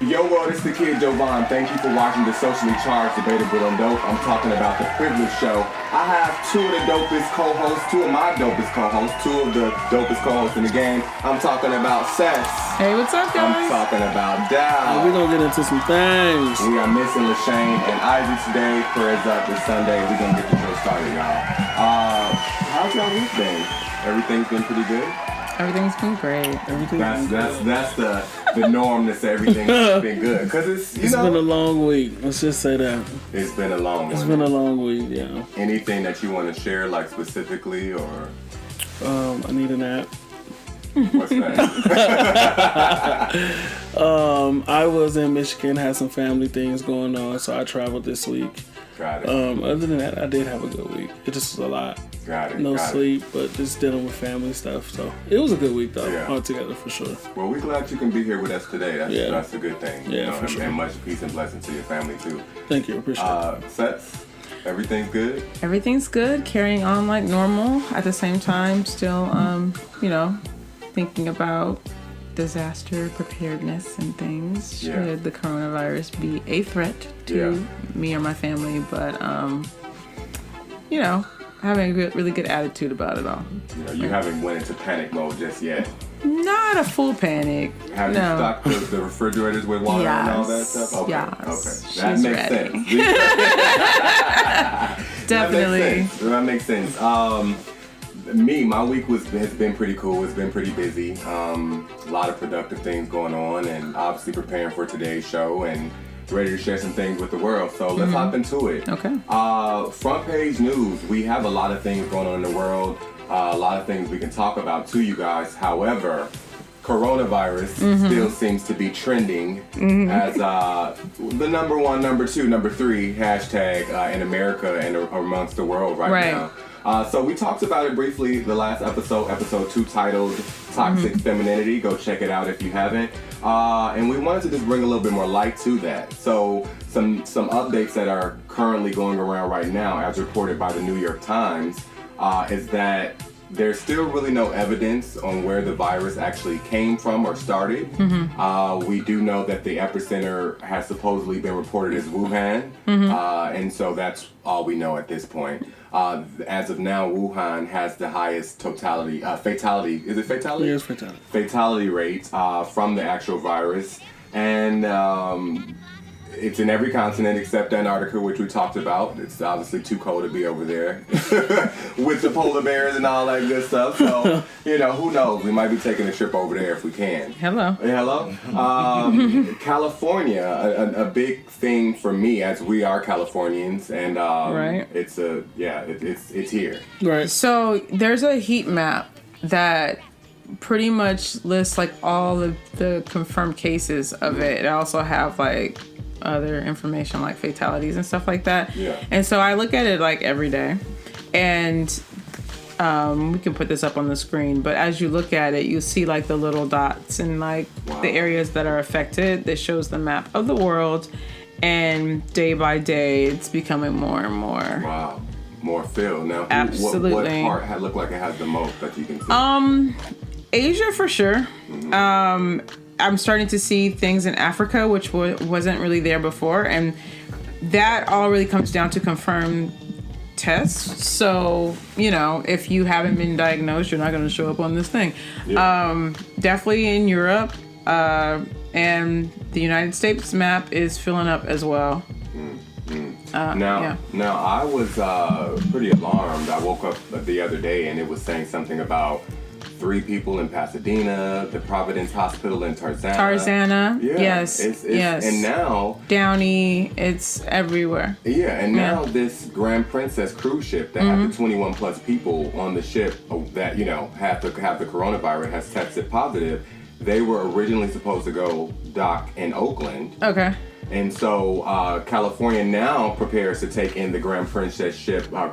Yo, world, it's the kid Jovon. Thank you for watching the socially charged Debatable Dope. I'm talking about the Privilege Show. I have two of my dopest co-hosts, two of the dopest co-hosts in the game. I'm talking about Seth. Hey, what's up, guys? I'm talking about Dow. We're going to get into some things. We are missing LaShane and Ivy today. Prayers up this Sunday. We're going to get the show started, y'all. How's y'all week been? Everything's been pretty good? Everything's been great. That's the norm to say everything's been good. Because it's been a long week. Let's just say that. It's been a long It's been a long week, yeah. Anything that you want to share, like specifically, or? I need a nap. What's that? I was in Michigan, had some family things going on, so I traveled this week. Got it. Other than that, I did have a good week. It just was a lot. Got it. No sleep, but just dealing with family stuff. So it was a good week, though, altogether, for sure. Well, we're glad you can be here with us today. That's a good thing. Yeah, for sure. And much peace and blessing to your family, too. Thank you. Appreciate it. Sets, everything's good? Everything's good. Carrying on like normal. At the same time, still, thinking about disaster preparedness and things. Should the coronavirus be a threat to me or my family, but having a really good attitude about it all. You haven't went into panic mode just yet. Not a full panic. Have you stocked the refrigerators with water and all that stuff? Okay. Yes. Okay. That makes sense. Definitely. That makes sense. My week has been pretty cool. It's been pretty busy. A lot of productive things going on, and obviously preparing for today's show and ready to share some things with the world. So let's hop into it. Okay. Front page news. We have a lot of things going on in the world. A lot of things we can talk about to you guys. However, coronavirus still seems to be trending as the number one, number two, number three hashtag in America and amongst the world right now. So we talked about it briefly the last episode 2, titled Toxic Femininity. Go check it out if you haven't. And we wanted to just bring a little bit more light to that. So some updates that are currently going around right now, as reported by the New York Times, is that there's still really no evidence on where the virus actually came from or started. We do know that the epicenter has supposedly been reported as Wuhan, and so that's all we know at this point. As of now, Wuhan has the highest fatality. Is it fatality? Yes, fatality. Fatality rate from the actual virus, and it's in every continent except Antarctica, which we talked about. It's obviously too cold to be over there with the polar bears and all that good stuff. So, who knows? We might be taking a trip over there if we can. Hello. California, a big thing for me, as we are Californians, and it's here. Right. So there's a heat map that pretty much lists like all of the confirmed cases of it. It also have like other information like fatalities and stuff like that. And so I look at it like every day, and we can put this up on the screen, but as you look at it, you see like the little dots and like the areas that are affected. That shows the map of the world, and day by day it's becoming more and more. Wow. More filled. Now, absolutely. What part look like it has the most that you can see? Asia for sure. I'm starting to see things in Africa, which wasn't really there before. And that all really comes down to confirmed tests. So, if you haven't been diagnosed, you're not going to show up on this thing. Definitely in Europe. And the United States map is filling up as well. Now, I was pretty alarmed. I woke up the other day and it was saying something about 3 people in Pasadena, the Providence Hospital in Tarzana. Yes. Yes. And now Downey, it's everywhere. And now this Grand Princess cruise ship that had the 21 plus people on the ship that have the coronavirus has tested positive. They were originally supposed to go dock in Oakland. Okay. And so California now prepares to take in the Grand Princess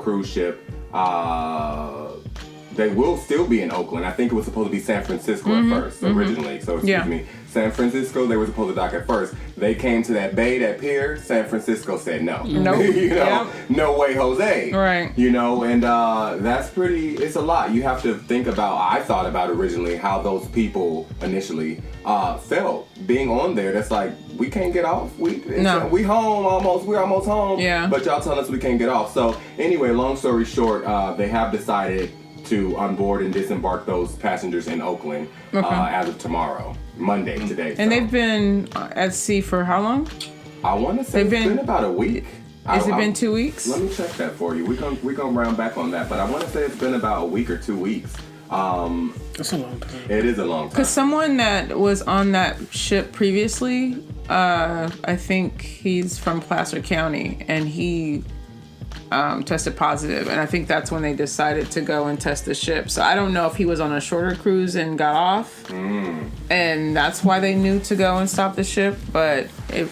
cruise ship. They will still be in Oakland. I think it was supposed to be San Francisco at first, originally. So, excuse me. San Francisco, they were supposed to dock at first. They came to that bay, that pier. San Francisco said no. Nope. No way, Jose. Right. And that's it's a lot. You have to think about, I thought about originally how those people initially felt being on there. That's like, we can't get off. We home almost. We're almost home. Yeah. But y'all telling us we can't get off. So anyway, long story short, they have decided to onboard and disembark those passengers in Oakland as of tomorrow, Monday, today. And they've been at sea for how long? I want to say it's been about a week. Has it been 2 weeks? Let me check that for you. We're gonna round back on that, but I want to say it's been about a week or 2 weeks. That's a long time. It is a long time. Because someone that was on that ship previously, I think he's from Placer County, and he tested positive, and I think that's when they decided to go and test the ship. So I don't know if he was on a shorter cruise and got off, and that's why they knew to go and stop the ship, but it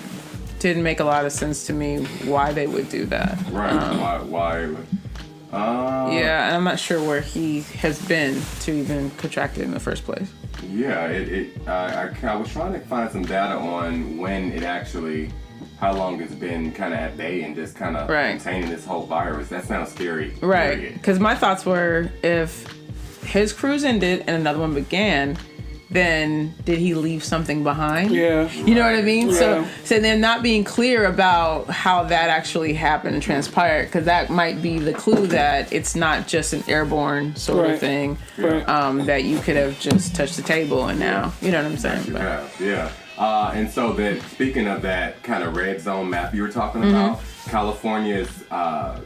didn't make a lot of sense to me why they would do that. Right. Why? Yeah, and I'm not sure where he has been to even contract it in the first place. Yeah, I was trying to find some data on when it actually, how long it's been kind of at bay and just kind of containing this whole virus. That sounds scary. Right, because my thoughts were, if his cruise ended and another one began, then did he leave something behind? Yeah. You know what I mean? Yeah. So they're not being clear about how that actually happened and transpired, because that might be the clue that it's not just an airborne sort of thing, that you could have just touched the table and now, you know what I'm saying? Yeah. And so then, speaking of that kind of red zone map you were talking about, California is up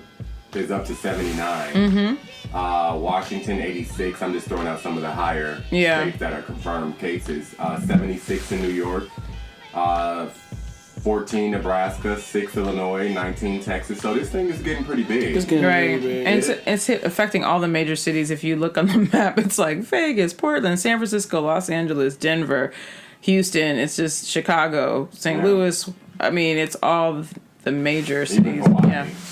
to 79. Washington 86. I'm just throwing out some of the higher states that are confirmed cases. 76 in New York, 14 Nebraska, 6 Illinois, 19 Texas. So this thing is getting pretty big. It's getting really big. And it's affecting all the major cities. If you look on the map, it's like Vegas, Portland, San Francisco, Los Angeles, Denver, Houston. It's just Chicago, St. Louis. I mean, it's all the major cities.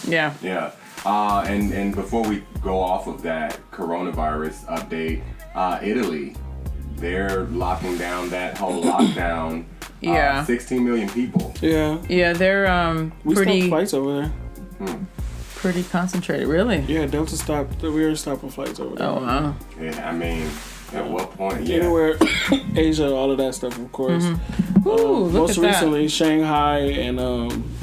Yeah. And before we go off of that coronavirus update, Italy, they're locking down that whole lockdown. 16 million people. Yeah, they're we pretty stopped flights over there. Pretty concentrated, really. Yeah, Delta stopped. We were stopping flights over there. Oh wow. Yeah, I mean, at what point? Yeah. Anywhere, Asia, all of that stuff, of course. Ooh, look most at that. recently, Shanghai and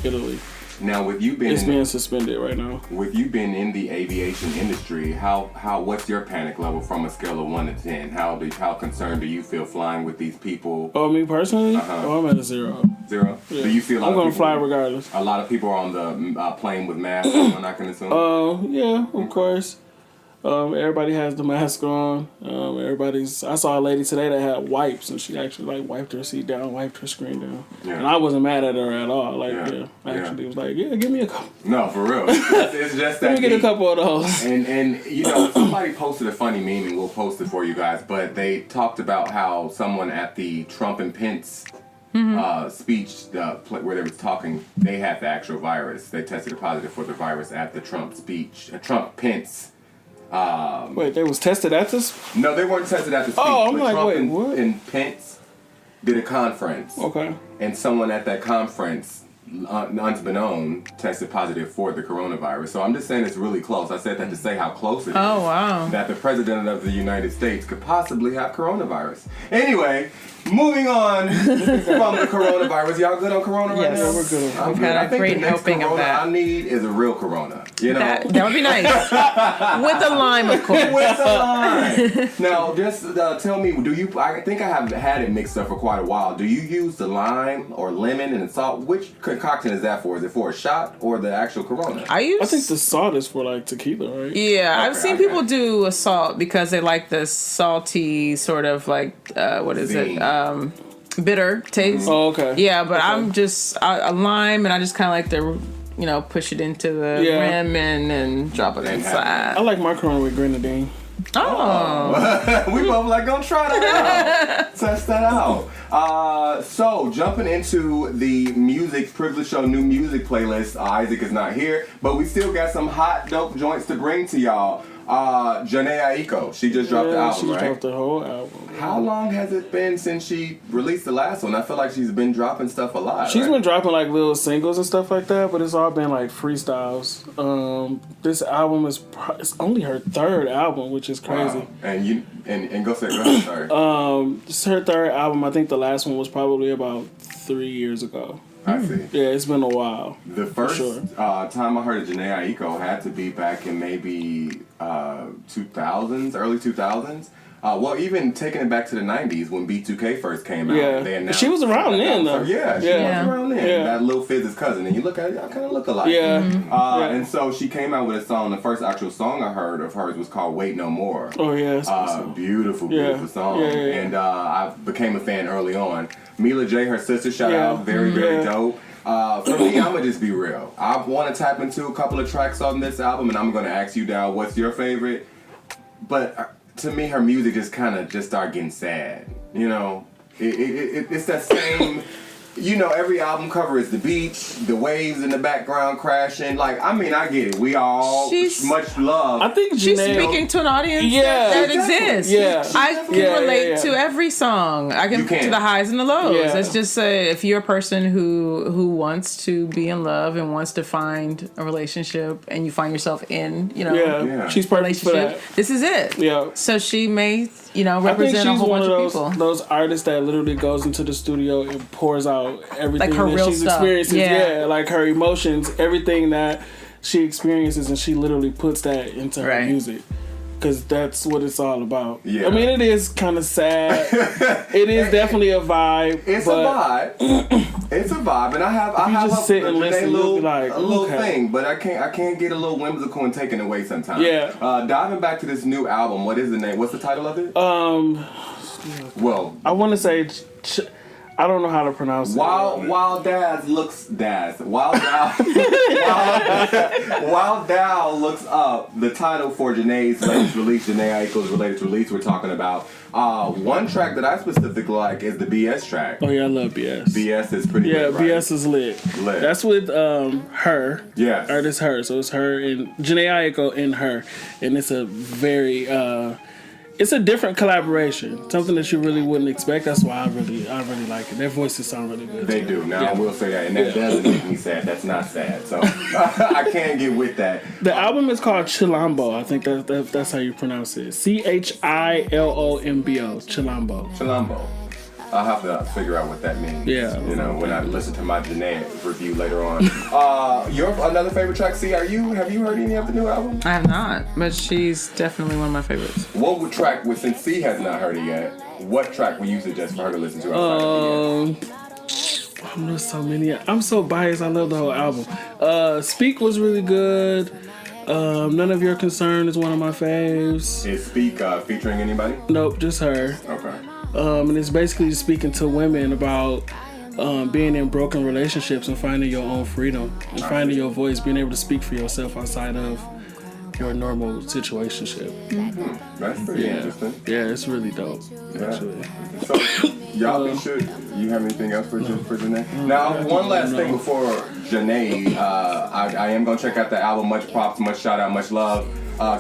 Italy. Now, with you being it's being suspended right now. With you being in the aviation industry, what's your panic level from a scale of 1 to 10? How concerned do you feel flying with these people? Oh, me personally? I'm at a 0. 0? Yeah. Do you see a lot I'm of gonna people, fly regardless. A lot of people are on the plane with masks on, I can assume? Yeah, of course. Everybody has the mask on. I saw a lady today that had wipes, and she actually wiped her seat down, wiped her screen down. Yeah. And I wasn't mad at her at all. I actually was like, give me a couple. No, for real. It's just that. Let me get a couple of those. And you know, somebody posted a funny meme, and we'll post it for you guys. But they talked about how someone at the Trump and Pence speech where they was talking, they had the actual virus. They tested positive for the virus at the Trump speech. Trump-Pence. Wait, they was tested at this? No, they weren't tested at the speech. Oh, I'm like, Trump wait, what? And Pence did a conference. Okay. And someone at that conference, unbeknown, tested positive for the coronavirus. So I'm just saying it's really close. I said that to say how close it is. Oh, wow. That the president of the United States could possibly have coronavirus. Anyway, moving on from the coronavirus. Y'all good on corona right now? Yeah, we're good. I'm We've good. had a I think great the next helping of corona that. I need is a real corona. You know? That would be nice. With the lime, of course. With the lime. Now, just tell me, I think I have had it mixed up for quite a while. Do you use the lime or lemon and salt? Which concoction is that for? Is it for a shot or the actual corona? I think the salt is for tequila, right? Yeah, I've seen people do a salt because they like the salty sort of bitter taste. Oh, okay. Yeah, but I'm just a lime, and I just kind of like to, push it into the rim and drop it inside. I like my corona with grenadine. Oh. We both gonna try that out. Test that out. So jumping into the music privilege show new music playlist. Isaac is not here, but we still got some hot dope joints to bring to y'all. Jhene Aiko, she just dropped the album, she right? dropped the whole album. How long has it been since she released the last one? I feel like she's been dropping stuff a lot. She's right? been dropping like little singles and stuff like that, but it's all been like freestyles. This album it's only her third album, which is crazy. Wow. And you go ahead, sorry. It's her third album. I think the last one was probably about 3 years ago. I see. Yeah, it's been a while. The first time I heard of Jhene Aiko had to be back in maybe 2000s, early 2000s. Well, even taking it back to the 90s when B2K first came out. Yeah, they announced, she was around then, though. Yeah, she was around then. Yeah. That Lil Fizz's cousin. And you look at it, y'all kind of look alike. Yeah. And so she came out with a song. The first actual song I heard of hers was called Wait No More. Oh, yeah. Beautiful song. Yeah. And I became a fan early on. Mila J, her sister, shout out. Very, very dope. For me, I'm going to just be real. I want to tap into a couple of tracks on this album, and I'm going to ask you, Dal, what's your favorite? But to me, her music just kind of just started getting sad. You know, it's that same... You know, every album cover is the beach, the waves in the background crashing. Like, I mean, I get it. We all much love. I think she's speaking to an audience that exists. Yeah. I can relate to every song. I can to the highs and the lows. Yeah. Let's just say if you're a person who wants to be in love and wants to find a relationship and you find yourself in, she's perfect for that. This is it. Yeah. So she may, represent a whole bunch of people. Those artists that literally goes into the studio and pours out everything like her that real she's stuff. experiences. Yeah, like her emotions, everything that she experiences, and she literally puts that into her music. Because that's what it's all about. Yeah. I mean, it is kind of sad. It is definitely a vibe. It's a vibe. It's a vibe, and I have just sit and listen, little thing, but I can't get a little whimsical and taken away sometimes. Yeah. Diving back to this new album, what is the name? What's the title of it? Well, I want to say. I don't know how to pronounce it. While Daz looks While Dal looks up the title for Jhene's latest release, Jhene Aiko's latest release we're talking about. One track that I specifically like is the BS track. Oh yeah, I love BS. BS is pretty good, right? BS is lit. That's with her. Yes. Artist her. So it's her and Jhene Aiko and her. And it's a very it's a different collaboration. Something that you really wouldn't expect. That's why I really like it. Their voices sound really good. They do. Now I will say that, and that doesn't make me sad. That's not sad. So I can't get with that. The album is called Chilombo. I think that's how you pronounce it. Chilombo. Chilombo. I'll have to figure out what that means. Yeah. When I listen to my Jhene review later on. Your another favorite track, C, have you heard any of the new album? I have not, but she's definitely one of my favorites. What would track, since C has not heard it yet, what track would you suggest for her to listen to? There's so many. I'm so biased. I love the whole album. Speak was really good. None of Your Concern is one of my faves. Is Speak featuring anybody? Nope, just her. Okay. And it's basically speaking to women about being in broken relationships and finding your own freedom and finding your voice, being able to speak for yourself outside of your normal situationship. Mm-hmm. That's pretty interesting. Yeah, it's really dope. Actually. So, y'all be sure. You have anything else for Jhene? Now, one last thing before Jhene. I am gonna check out the album. Much props, much shout out, much love.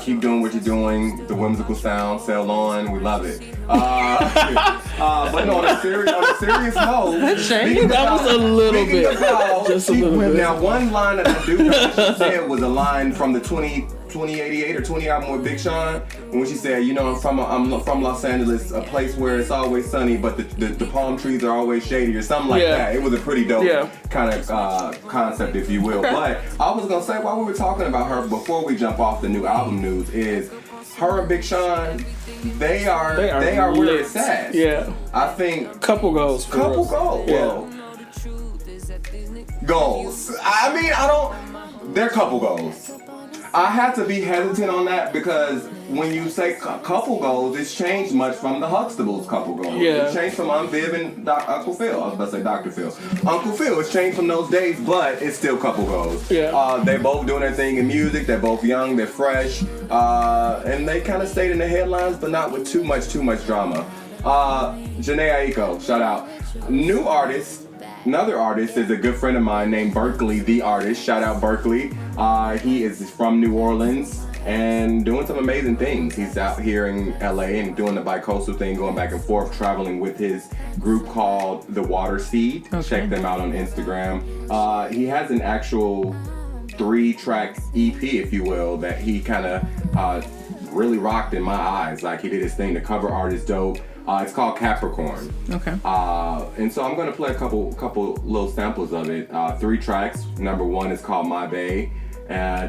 Keep doing what you're doing. The whimsical sound, sail on. We love it. But no, on a serious note, that was a little bit. Just a little bit. Now, one line that I do know she said was a line from the 2088 or 20 album with Big Sean, when she said, I'm from Los Angeles, a place where it's always sunny, but the palm trees are always shady, or something like that. It was a pretty dope kind of concept, if you will. Okay. But I was gonna say, while we were talking about her before we jump off the new album news, is her and Big Sean, they are where it's at. Yeah, I think couple goals. Yeah. Well, goals. I mean, they're couple goals. I have to be hesitant on that because when you say couple goals, it's changed much from the Huxtables couple goals. Yeah. It's changed from Aunt Viv and Uncle Phil. I was about to say Dr. Phil. Uncle Phil, it's changed from those days, but it's still couple goals. Yeah. They both doing their thing in music. They're both young. They're fresh. And they kind of stayed in the headlines, but not with too much drama. Jhene Aiko, shout out. New artist. Another artist is a good friend of mine named Berkley, the artist. Shout out Berkley. He is from New Orleans. and doing some amazing things. He's out here in LA and doing the bi-coastal thing, going back and forth, traveling with his group called The Water Seed. Okay. Check them out on Instagram. He has an actual 3-track EP, if you will, that he kind of really rocked in my eyes. Like, he did his thing. The cover art is dope. It's called Capricorn. Okay. And so I'm gonna play a couple little samples of it. 3 tracks. Number 1 is called My Bae.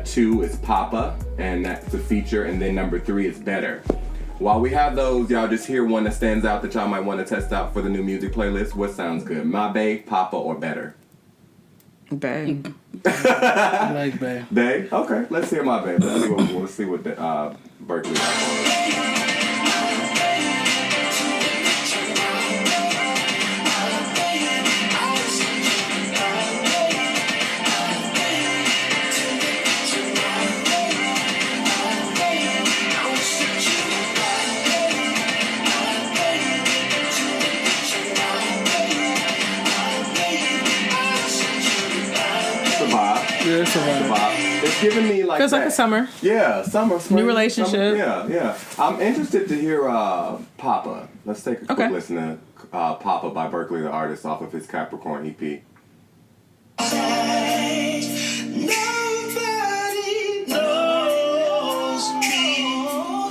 2 is Papa, and that's a feature. And then number 3 is Better. While we have those, y'all just hear one that stands out that y'all might want to test out for the new music playlist. What sounds good? My Bae, Papa, or Better? Bae. I like Bae. Bae? Okay, let's hear My Bae. Let's see what the Berkley got. Yeah, it's a vibe. It's giving me like Feels that. like a summer. Yeah, summer. Spring, New relationship. Summer, yeah. I'm interested to hear Papa. Let's take a quick listen to Papa by Berkley the Artist off of his Capricorn EP. Nobody knows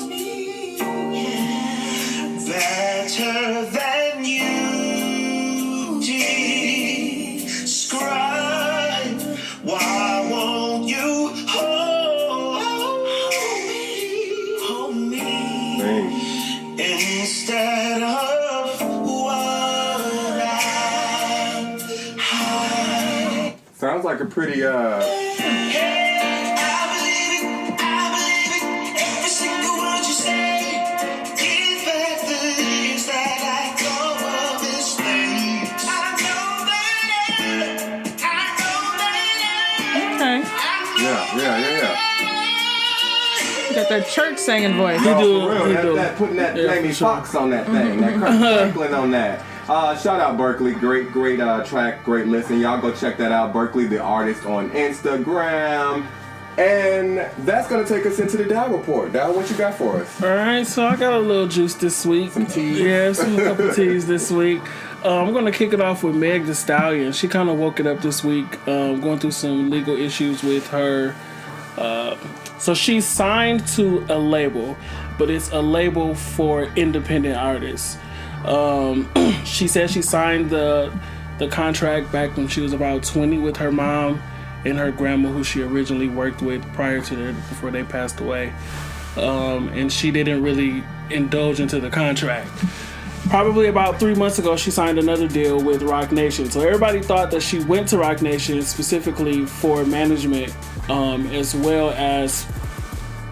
me better than you. Describe why won't you hold me instead of what I Sounds like a pretty Yeah. You got that church singing voice. For real. That putting that Jamie Foxx on that thing, that Kirk Franklin on that. Shout out Berkley, great track, great listen. Y'all go check that out, Berkley the Artist on Instagram. And that's gonna take us into the Dow report. Dow, what you got for us? All right, so I got a little juice this week. Some tea. Yeah, a couple teas this week. I'm going to kick it off with Meg Thee Stallion. She kind of woke it up this week, going through some legal issues with her. So she's signed to a label, but it's a label for independent artists. She said she signed the contract back when she was about 20 with her mom and her grandma, who she originally worked with before they passed away. And she didn't really indulge into the contract. Probably about 3 months ago, she signed another deal with Roc Nation. So everybody thought that she went to Roc Nation specifically for management, as well as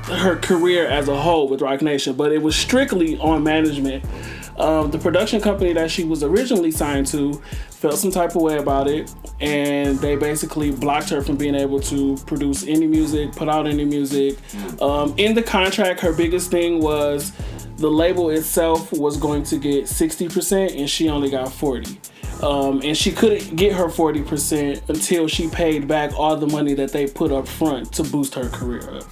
her career as a whole with Roc Nation. But it was strictly on management. The production company that she was originally signed to felt some type of way about it, and they basically blocked her from being able to produce any music, put out any music. In the contract, her biggest thing was the label itself was going to get 60% and she only got 40%. And she couldn't get her 40% until she paid back all the money that they put up front to boost her career up.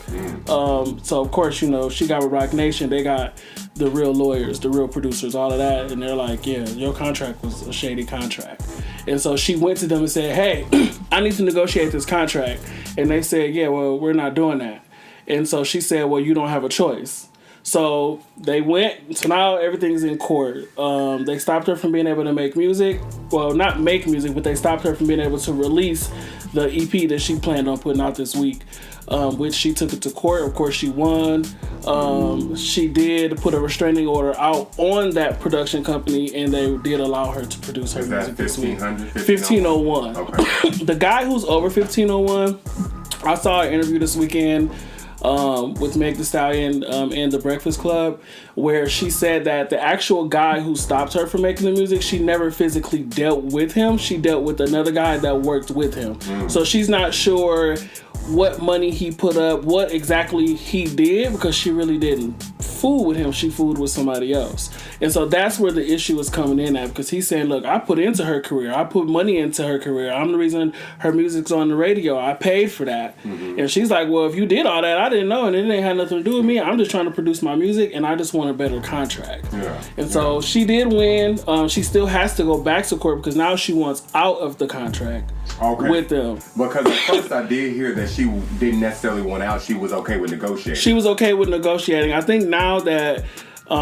So of course, she got with Roc Nation, they got the real lawyers, the real producers, all of that, and they're like, yeah, your contract was a shady contract. And so she went to them and said, hey, I need to negotiate this contract. And they said, yeah, well, we're not doing that. And so she said, well, you don't have a choice. So they went, so now everything's in court. They stopped her from being able to make music. Well, not make music, but they stopped her from being able to release the EP that she planned on putting out this week, which she took it to court. Of course, she won. She did put a restraining order out on that production company, and they did allow her to produce her music this week. 1501. Okay. The guy who's over 1501, I saw an interview this weekend with Meg Thee Stallion and the Breakfast Club, where she said that the actual guy who stopped her from making the music, she never physically dealt with him. She dealt with another guy that worked with him. So she's not sure what money he put up, what exactly he did, because she really didn't fool with him. She fooled with somebody else. And so that's where the issue is coming in at, because he's saying, look, I put into her career. I put money into her career. I'm the reason her music's on the radio. I paid for that. And she's like, well, if you did all that, I didn't know, and it ain't had nothing to do with me. I'm just trying to produce my music, and I just want a better contract. And so she did win. She still has to go back to court because now she wants out of the contract with them. Because at first I did hear that she didn't necessarily want out. She was okay with negotiating. She was okay with negotiating. I think now that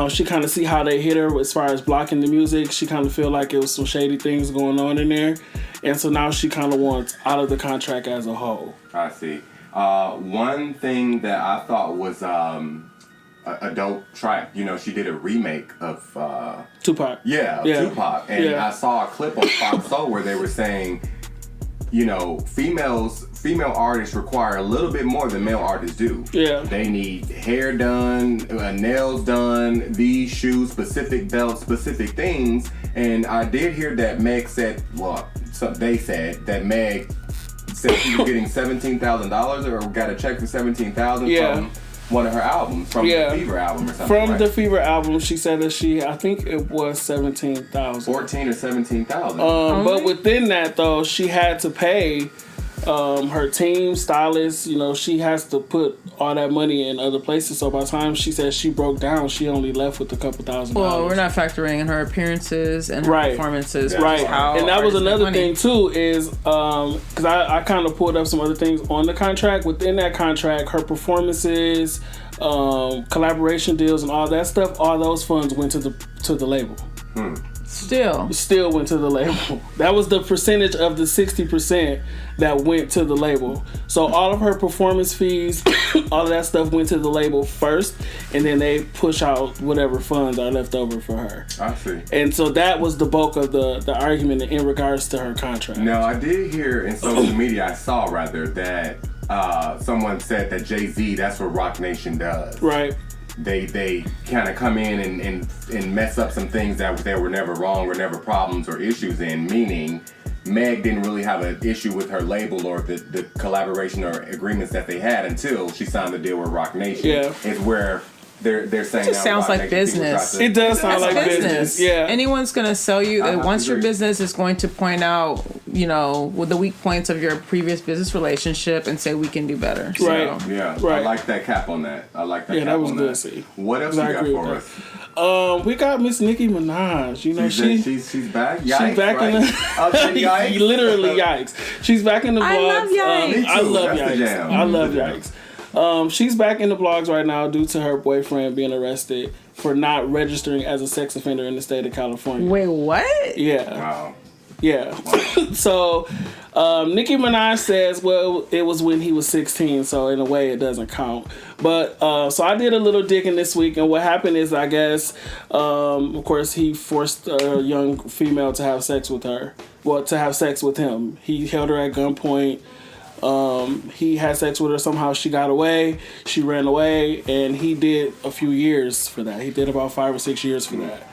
she kind of see how they hit her as far as blocking the music, she kind of feel like it was some shady things going on in there. And so now she kind of wants out of the contract as a whole. I see. One thing that I thought was a dope track, you know, she did a remake of Tupac. Yeah, Tupac. And I saw a clip on Fox Soul where they were saying, you know, female artists require a little bit more than male artists do. Yeah. They need hair done, nails done, these shoes, specific belts, specific things. And I did hear that Meg said, well, they said that Meg said she was getting $17,000 or got a check for $17,000 from one of her albums, from the Fever album or something. From the Fever album, she said that I think it was $17,000. 14 or 17,000. But within that though, she had to pay her team, stylists, you know, she has to put all that money in other places. So by the time she said she broke down, she only left with a couple $1,000. Well, we're not factoring in her appearances and her performances. Right. And that was another thing too, is because I kind of pulled up some other things on the contract. Within that contract, her performances, collaboration deals and all that stuff, all those funds went to the label. Still went to the label. That was the percentage of the 60% that went to the label. So all of her performance fees, all of that stuff went to the label first, and then they push out whatever funds are left over for her. I see. And so that was the bulk of the argument in regards to her contract. Now, I did hear in social media, I saw rather, that someone said that Jay-Z, that's what Rock Nation does. Right. They kind of come in and mess up some things that they were never wrong or never problems or issues in, meaning Meg didn't really have an issue with her label or the collaboration or agreements that they had until she signed the deal with Rock Nation. Yeah. It's where they're saying it just sounds like business. It does sound like business. Yeah. Anyone's going to sell you. Once your business is going to point out, you know, with the weak points of your previous business relationship and say we can do better. So. Right. Yeah. Right. I like that cap on that. I like that cap on that. Yeah, that was good. See. What else you got for us? We got Miss Nicki Minaj. You know, she's back. Yikes, she's back in the yikes. Literally yikes. She's back in the blogs. I love yikes. I love yikes. I love yikes. She's back in the blogs right now due to her boyfriend being arrested for not registering as a sex offender in the state of California. Wait, what? Yeah. Wow. Yeah. Wow. So, Nicki Minaj says, well, it was when he was 16, so in a way it doesn't count. But, so I did a little digging this week, and what happened is, I guess, of course, he forced a young female to have sex with her. Well, to have sex with him. He held her at gunpoint. He had sex with her. Somehow she got away. She ran away, and he did a few years for that. He did about 5 or 6 years for that.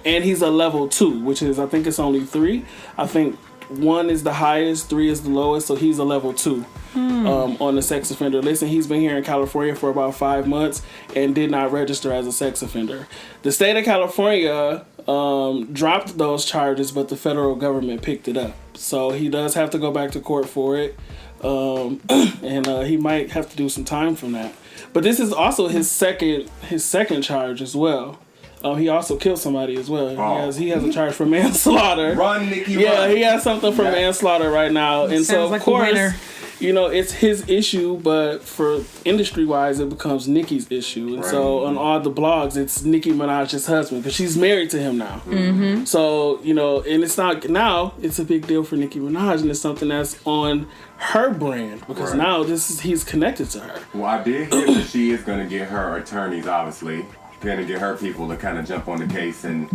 And he's a level 2, which is, I think it's only 3. I think 1 is the highest, 3 is the lowest, so he's a level 2 on the sex offender list. And he's been here in California for about 5 months and did not register as a sex offender. The state of California dropped those charges, but the federal government picked it up. So he does have to go back to court for it. And he might have to do some time from that. But this is also his second charge as well. He also killed somebody as well. Oh. He has a charge for manslaughter. Run, Nicki, yeah, run. He has something for manslaughter right now. And so, of course, you know, it's his issue, but for industry-wise, it becomes Nicki's issue. And so on all the blogs, it's Nicki Minaj's husband, because she's married to him now. Mm-hmm. So, you know, and it's not, now it's a big deal for Nicki Minaj, and it's something that's on her brand, because now he's connected to her. Well, I did hear that she is going to get her attorneys, obviously, going to get her people to kind of jump on the case and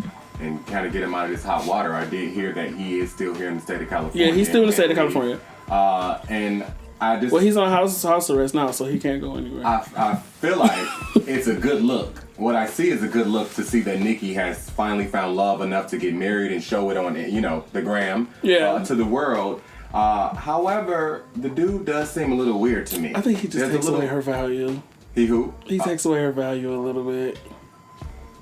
kind of get him out of this hot water. I did hear that he is still here in the state of California. Yeah, he's still in the state of California. And I just... Well, he's on house arrest now, so he can't go anywhere. I feel like it's a good look. What I see is a good look to see that Nicki has finally found love enough to get married and show it on, you know, the gram to the world. However, the dude does seem a little weird to me. I think he just takes away her value. He who? He takes away her value a little bit.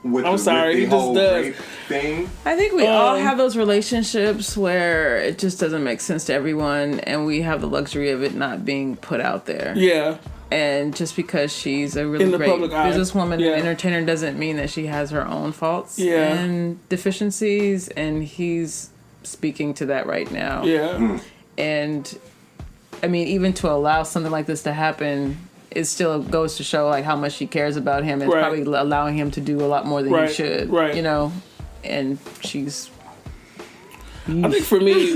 I'm sorry, he just does. Thing. I think we all have those relationships where it just doesn't make sense to everyone, and we have the luxury of it not being put out there. Yeah. And just because she's a really great businesswoman and entertainer doesn't mean that she has her own faults and deficiencies, and he's speaking to that right now. Yeah. And I mean, even to allow something like this to happen, it still goes to show like how much she cares about him, and probably allowing him to do a lot more than he should. Right. You know, and she's. I think for me,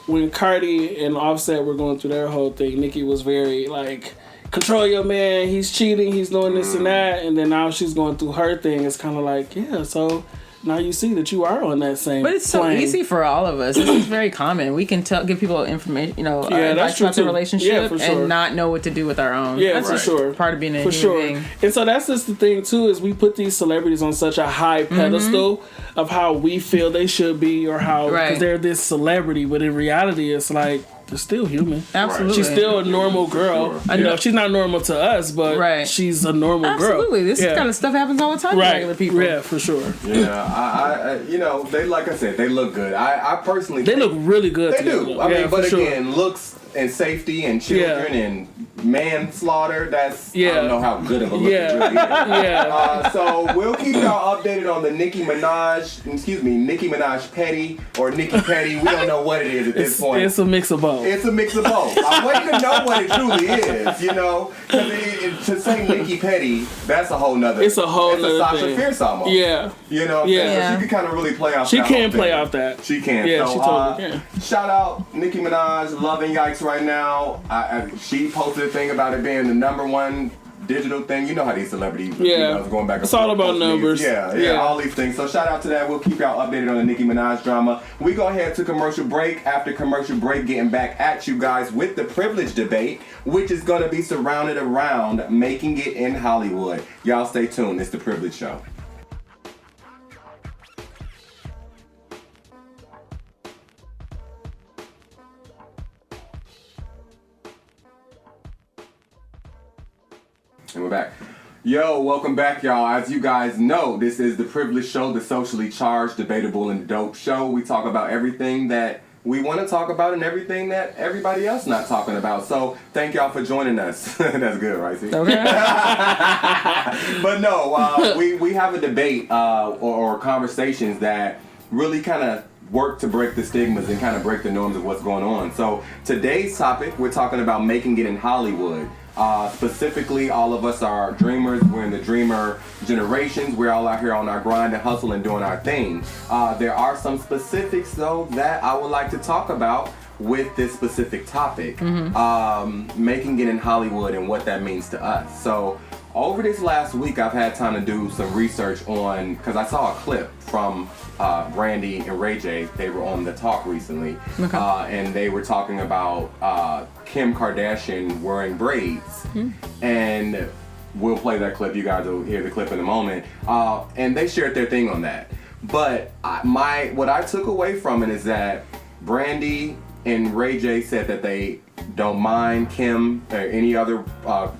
when Cardi and Offset were going through their whole thing, Nicki was very like, control your man, he's cheating, he's doing this and that, and then now she's going through her thing. It's kind of like, yeah, so now you see that you are on that same But it's plane. so easy for all of us. This is very common. We can give people information, advice about the relationship and not know what to do with our own. Yeah, that's for sure. part of being a human being. And so that's just the thing too, is we put these celebrities on such a high pedestal of how we feel they should be, or how because they're this celebrity, but in reality it's like they're still human. Absolutely. She's still a normal girl. I know she's not normal to us, but she's a normal girl. Absolutely. This kind of stuff happens all the time to regular people. Yeah, for sure. Yeah, I they, like I said, they look good. I personally they look really good. They do. I mean, but again, looks and safety and children and manslaughter, that's I don't know how good of a look it really is. So we'll keep y'all updated on the Nicki Minaj Petty or Nicki Petty. We don't know what it is at this point. It's a mix of both. It's a mix of both. I want you to know what it truly is, you know. To say Nicki Petty, that's a whole nother. It's a whole nother Sasha thing. Fierce almost. Yeah. You know what I'm saying? So she can kind of really play off She that can whole play thing. off that. She can. Yeah, so, she totally can. Shout out Nicki Minaj, loving Yikes right now. She posted a thing about it being the #1 digital thing. You know how these celebrities, going back and it's all about numbers. Yeah, all these things. So shout out to that. We'll keep y'all updated on the Nicki Minaj drama. We go ahead to commercial break. After commercial break, getting back at you guys with the privilege debate, which is going to be surrounded around making it in Hollywood. Y'all stay tuned. It's the Privilege Show. And we're back. Yo, welcome back, y'all. As you guys know, this is the Privilege Show, the socially charged, debatable, and dope show. We talk about everything that we want to talk about and everything that everybody else not talking about. So thank y'all for joining us. That's good, right? See? Okay. But no, we have a debate or conversations that really kind of work to break the stigmas and kind of break the norms of what's going on. So today's topic, we're talking about making it in Hollywood. Specifically, all of us are dreamers. We're in the dreamer generations. We're all out here on our grind and hustle and doing our thing. There are some specifics, though, that I would like to talk about with this specific topic. Making it in Hollywood and what that means to us. So over this last week, I've had time to do some research on, because I saw a clip from Brandy and Ray J. They were on The Talk recently, and they were talking about Kim Kardashian wearing braids. And we'll play that clip. You guys will hear the clip in a moment. And they shared their thing on that. But what I took away from it is that Brandy and Ray J said that they don't mind Kim or any other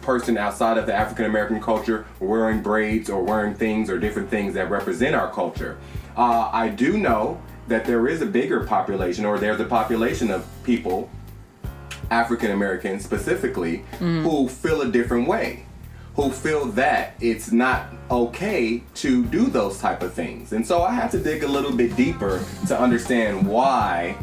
person outside of the African American culture wearing braids or wearing things or different things that represent our culture. I do know that there is a bigger population, or there's a population of people, African Americans specifically, who feel a different way, who feel that it's not okay to do those type of things. And so I had to dig a little bit deeper to understand why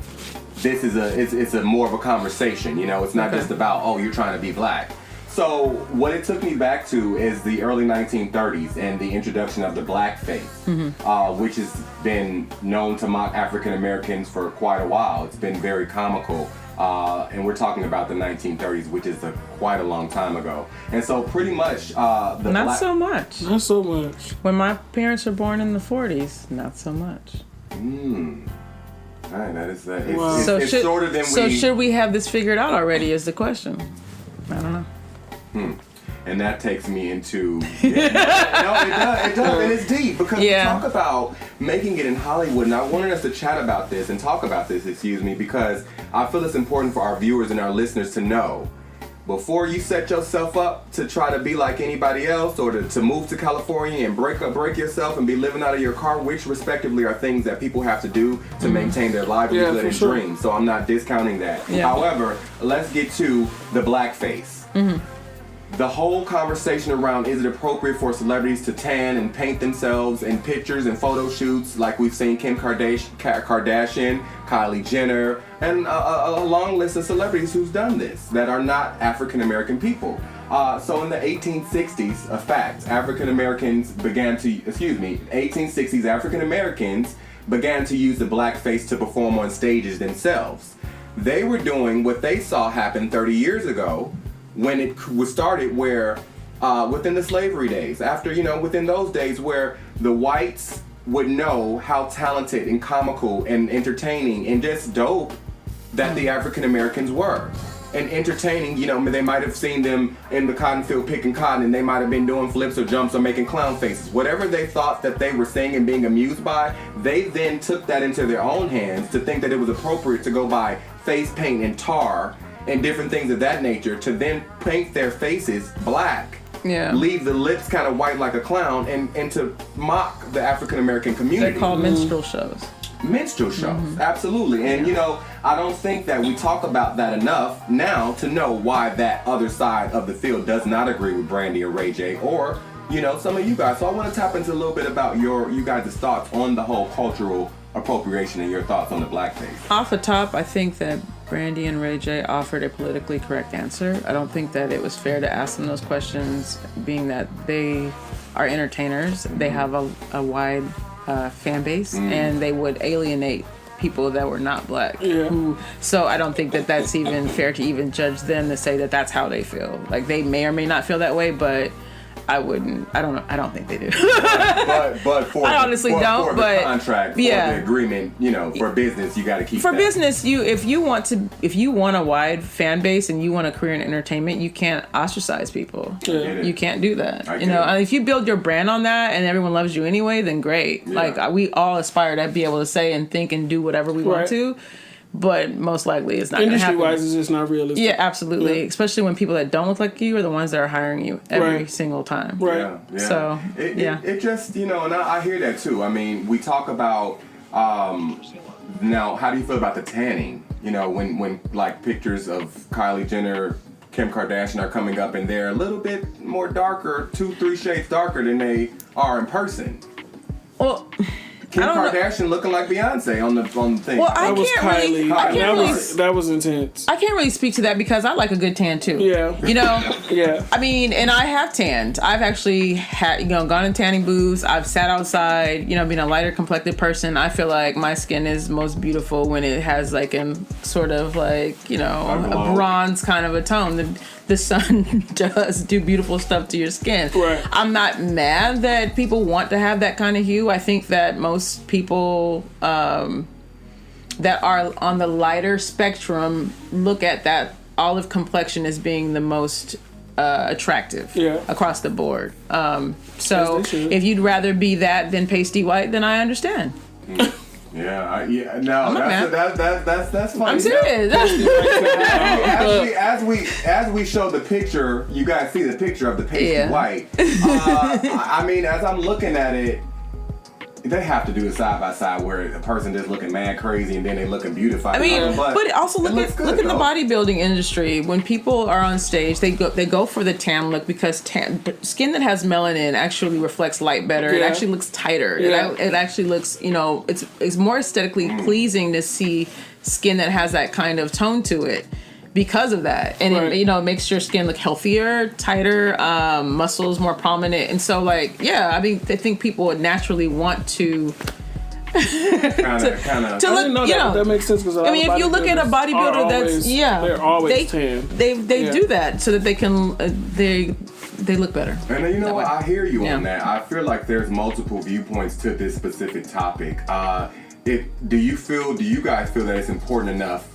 this is it's a more of a conversation. You know, it's not just about, oh, you're trying to be black. So what it took me back to is the early 1930s and the introduction of the blackface, which has been known to mock African Americans for quite a while. It's been very comical. And we're talking about the 1930s, which is quite a long time ago. And so pretty much Not so much. Not so much. When my parents were born in the 40s, not so much. All right, that is that. Wow. It's shorter than So should we have this figured out already is the question. I don't know. And that takes me into it does, and it's deep because we talk about making it in Hollywood, and I wanted us to chat about this and talk about this, because I feel it's important for our viewers and our listeners to know. Before you set yourself up to try to be like anybody else, or to move to California and break yourself and be living out of your car, which respectively are things that people have to do to maintain their livelihood and dreams. So I'm not discounting that. Yeah. However, let's get to the blackface. The whole conversation around, is it appropriate for celebrities to tan and paint themselves in pictures and photo shoots, like we've seen Kim Kardashian, Kylie Jenner, and a long list of celebrities who's done this that are not African American people. So in the 1860s, a fact, 1860s African Americans began to use the blackface to perform on stages themselves. They were doing what they saw happen 30 years ago, when it was started, where within the slavery days, within those days, where the whites would know how talented and comical and entertaining and just dope that the African Americans were. And entertaining, they might have seen them in the cotton field picking cotton, and they might have been doing flips or jumps or making clown faces. Whatever they thought that they were seeing and being amused by, they then took that into their own hands to think that it was appropriate to go buy face paint and tar and different things of that nature, to then paint their faces black, leave the lips kind of white like a clown, and to mock the African American community. They're called minstrel shows. Minstrel shows, absolutely. And I don't think that we talk about that enough now to know why that other side of the field does not agree with Brandy or Ray J, or some of you guys. So I want to tap into a little bit about you guys' thoughts on the whole cultural appropriation and your thoughts on the blackface. Off the top, I think that Brandy and Ray J offered a politically correct answer. I don't think that it was fair to ask them those questions, being that they are entertainers. They have a wide fan base, and they would alienate people that were not black. So I don't think that that's even fair to even judge them to say that that's how they feel. Like, they may or may not feel that way, but I wouldn't. I don't know. I don't think they do. but for I honestly don't. For but the contract, for the agreement, for business, you got to keep. For that. business, if you want a wide fan base and you want a career in entertainment, you can't ostracize people. You can't do that. If you build your brand on that and everyone loves you anyway, then great. Like, we all aspire to be able to say and think and do whatever we want to. But most likely it's not going to happen. Industry-wise, it's just not realistic. Yeah, absolutely. Yeah. Especially when people that don't look like you are the ones that are hiring you every single time. Right. Yeah. So, it just, and I hear that too. I mean, we talk about, now, how do you feel about the tanning? When like pictures of Kylie Jenner, Kim Kardashian are coming up and they're a little bit more darker, 2-3 shades darker than they are in person. Well, Kim Kardashian looking like Beyonce on the thing. Well, that was intense. I can't really speak to that because I like a good tan too. Yeah. Yeah. I mean, and I have tanned. I've actually had, gone in tanning booths. I've sat outside, being a lighter complected person. I feel like my skin is most beautiful when it has like a sort of like, a bronze kind of a tone. The sun does do beautiful stuff to your skin. Right. I'm not mad that people want to have that kind of hue. I think that most people that are on the lighter spectrum look at that olive complexion as being the most attractive across the board. So if you'd rather be that than pasty white, then I understand. That's funny. I'm serious. As we show the picture, you guys see the picture of the pasty white. I mean, as I'm looking at it, they have to do it side by side where a person just looking mad crazy and then they looking beautified. I mean, but also look at the bodybuilding industry. When people are on stage, they go for the tan look because skin that has melanin actually reflects light better. It actually looks tighter. It actually looks, it's more aesthetically pleasing to see skin that has that kind of tone to it. Because of that, and it makes your skin look healthier, tighter, muscles more prominent, and so I think people would naturally want to kind of to look. That makes sense because if you look at a bodybuilder, they're always tan. They do that so that they can they look better. And what? I hear you on that. I feel like there's multiple viewpoints to this specific topic. Do you guys feel that it's important enough?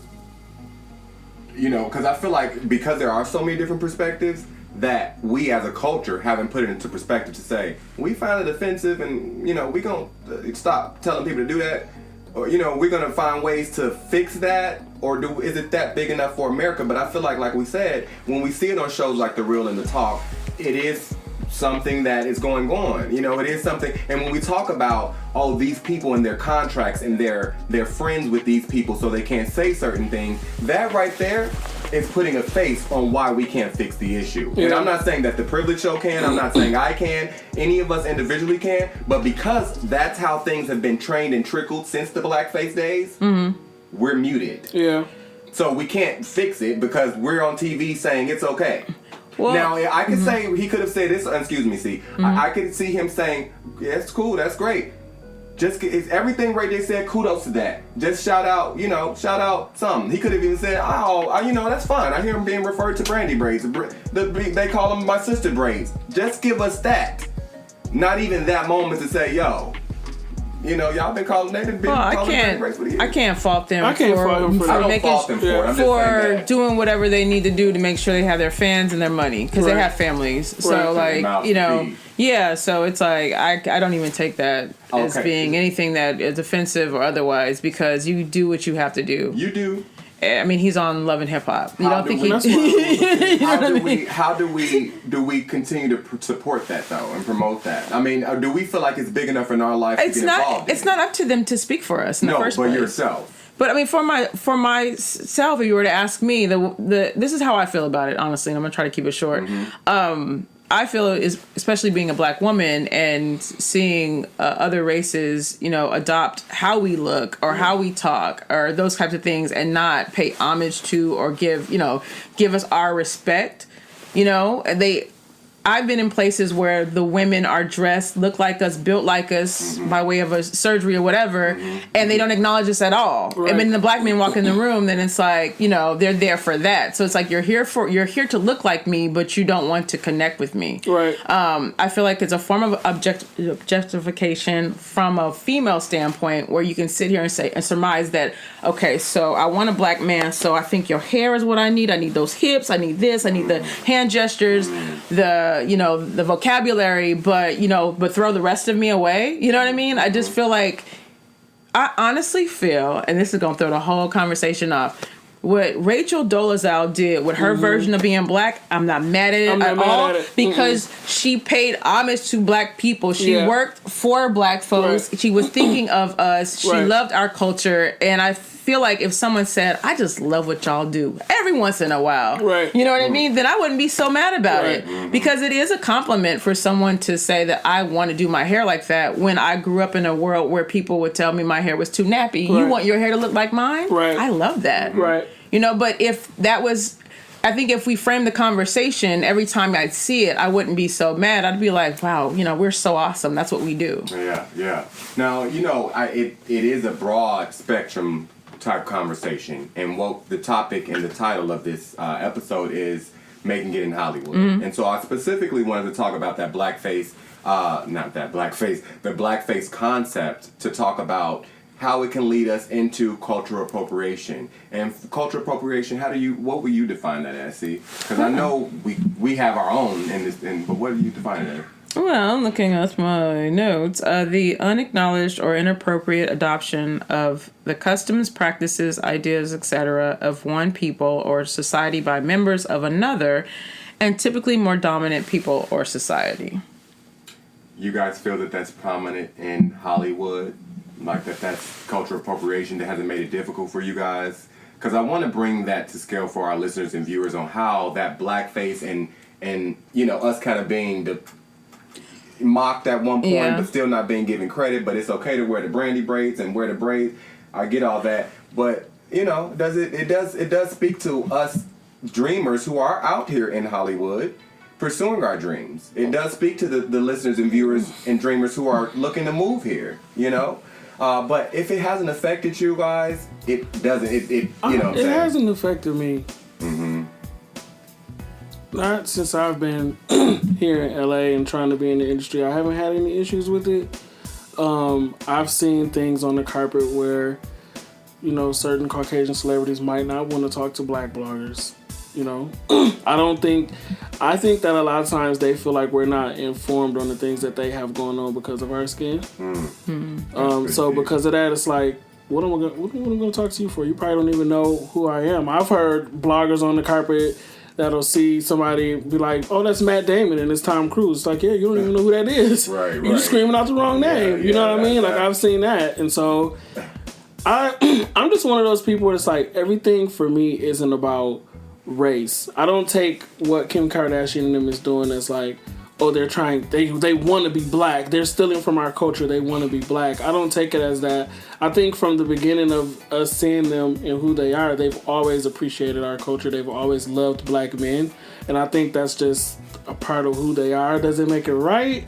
Because I feel like because there are so many different perspectives, that we as a culture haven't put it into perspective to say, we find it offensive and, you know, we gonna stop telling people to do that. Or, you know, we're gonna find ways to fix that, or is it that big enough for America? But I feel like we said, when we see it on shows like The Real and The Talk, it is something that is going on. You know, it is something. And when we talk about all these people and their contracts and they're friends with these people so they can't say certain things, that right there is putting a face on why we can't fix the issue. Yeah. And I'm not saying that the privileged show can, I'm not saying I can, any of us individually can, but because that's how things have been trained and trickled since the blackface days, we're muted. Yeah. So we can't fix it because we're on TV saying it's okay. Well, now, I could say, he could have said this, excuse me, see, I could see him saying, yeah, it's cool, that's great. Just, it's everything right there said, kudos to that. Just shout out something. He could have even said, you know, that's fine. I hear him being referred to Brandy braids. They call them my sister braids. Just give us that. Not even that moment to say, yo, you know, y'all been calling them Brandy braids for years. I can't fault them. I can't fault them for that. I don't fault them for it. I'm just saying that. Doing whatever they need to do to make sure they have their fans and their money, because they have families. So like, you know, yeah. So it's like I don't even take that as being anything that is offensive or otherwise, because you do what you have to do. You do. I mean, he's on Love and Hip Hop. You don't think How do we continue to support that though and promote that? I mean, do we feel like it's big enough in our life to get involved? It's not up to them to speak for us in the first place. No, but yourself. But I mean, for myself, if you were to ask me, this is how I feel about it, honestly, and I'm gonna try to keep it short. I feel especially being a black woman and seeing other races, you know, adopt how we look or how we talk or those types of things and not pay homage to or give us our respect. You know, I've been in places where the women are dressed, look like us, built like us by way of a surgery or whatever, and they don't acknowledge us at all. Right. And when the black men walk in the room, then it's like, you know, they're there for that. So it's like you're here to look like me, but you don't want to connect with me. Right. I feel like it's a form of objectification from a female standpoint, where you can sit here and say and surmise that, okay, so I want a black man, so I think your hair is what I need. I need those hips. I need this. I need the hand gestures, the vocabulary, but throw the rest of me away. You know what I mean? I just feel like, I honestly feel, and this is going to throw the whole conversation off, what Rachel Dolezal did with her version of being black, I'm not mad at it at all, because she paid homage to black people. She worked for black folks. Right. She was thinking of us. She loved our culture. And I feel like if someone said, I just love what y'all do every once in a while, you know what I mean? Then I wouldn't be so mad about it, because it is a compliment for someone to say that I want to do my hair like that, when I grew up in a world where people would tell me my hair was too nappy. You want your hair to look like mine? Right. I love that. Right. You know, but if that was, I think if we frame the conversation, every time I'd see it, I wouldn't be so mad. I'd be like, wow, you know, we're so awesome. That's what we do. Yeah. Now, you know, it is a broad spectrum type conversation. And what the topic and the title of this episode is making it in Hollywood. And so I specifically wanted to talk about that blackface, the blackface concept, to talk about how it can lead us into cultural appropriation. And cultural appropriation, what will you define that as, see? Because I know we have our own in this, but what do you define it as? Well, I'm looking at my notes. The unacknowledged or inappropriate adoption of the customs, practices, ideas, etc. of one people or society by members of another, and typically more dominant people or society. You guys feel that that's prominent in Hollywood? Like that's cultural appropriation that hasn't made it difficult for you guys? Because I want to bring that to scale for our listeners and viewers on how that blackface and you know, us kind of being mocked at one point, but still not being given credit, but it's okay to wear the Brandy braids and wear the braids. I get all that, but you know, it does speak to us dreamers who are out here in Hollywood pursuing our dreams. It does speak to the listeners and viewers and dreamers who are looking to move here, you know. But if it hasn't affected you guys, it doesn't. It hasn't affected me. Not since I've been here in LA and trying to be in the industry. I haven't had any issues with it. I've seen things on the carpet where, you know, certain Caucasian celebrities might not want to talk to black bloggers. You know, I think that a lot of times they feel like we're not informed on the things that they have going on because of our skin. So because of that, it's like, what am I going to talk to you for? You probably don't even know who I am. I've heard bloggers on the carpet that'll see somebody be like, oh, that's Matt Damon and it's Tom Cruise. It's like, yeah, you don't even know who that is. Right. You're screaming out the wrong name. You know what I mean? Like, I've seen that. And so I'm just one of those people where it's like, everything for me isn't about race. I don't take what Kim Kardashian and them is doing as like, oh, they're trying, they want to be black. They're stealing from our culture. They want to be black. I don't take it as that. I think from the beginning of us seeing them and who they are, they've always appreciated our culture. They've always loved black men. And I think that's just a part of who they are. Does it make it right?